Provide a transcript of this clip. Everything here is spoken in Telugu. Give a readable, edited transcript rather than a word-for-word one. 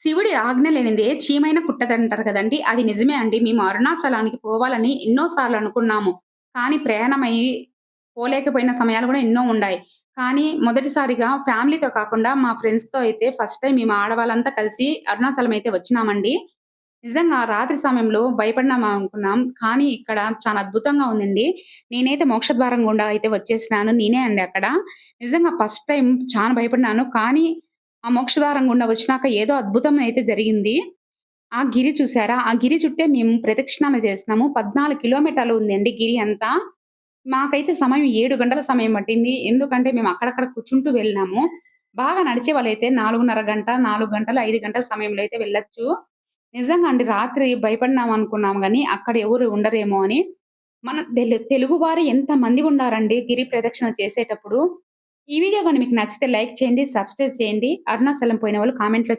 శివుడి ఆజ్ఞ లేనిదే చీమైనా కుట్టదంటారు కదండీ! అది నిజమే అండి. మేము అరుణాచలానికి పోవాలని ఎన్నో సార్లు అనుకున్నాము. కానీ ప్రయాణమయ్యి పోలేకపోయిన సమయాలు గూడా ఎన్నో ఉండాయి. కానీ మొదటిసారిగా ఫ్యామిలీతో కాకుండా మా ఫ్రెండ్స్‌తో అయితే ఫస్ట్ టైమ్ మేము ఆడవాళ్ళంతా కలిసి అరుణాచలం అయితే వచ్చినామండి. నిజంగా రాత్రి సమయంలో భయపడినామా అనుకున్నాం. కానీ ఇక్కడ చాలా అద్భుతంగా ఉందండి. నేనైతే మోక్షద్వారం గుండా అయితే వచ్చేసినాను. నేనే అండి అక్కడ. నిజంగా ఫస్ట్ టైమ్ చానా భయపడినాను. కానీ ఆ మోక్షద్వారం గుండా వచ్చినాక ఏదో అద్భుతం అయితే జరిగింది. ఆ గిరి చూసారా? ఆ గిరి చుట్టే మేము ప్రదక్షిణాలు చేసినాము. 14 కిలోమీటర్లు ఉందండి గిరి అంతా. మాకైతే సమయం 7 గంటల సమయం పట్టింది. ఎందుకంటే మేము అక్కడక్కడ కూర్చుంటూ వెళ్ళినాము. బాగా నడిచే వాళ్ళైతే 4:30 గంట, 4 గంటలు, 5 గంటల సమయంలో అయితే వెళ్ళొచ్చు. నిజంగా అండి రాత్రి భయపడినాం అనుకున్నాం గానీ, అక్కడ ఎవరు ఉండరేమో అని. మన తెలుగు వారు ఎంతమంది ఉండారండి గిరి ప్రదక్షిణ చేసేటప్పుడు. ఈ వీడియో గాని మీకు నచ్చితే లైక్ చేయండి, సబ్స్క్రైబ్ చేయండి. అరుణాచలం పోయిన వాళ్ళు కామెంట్‌లో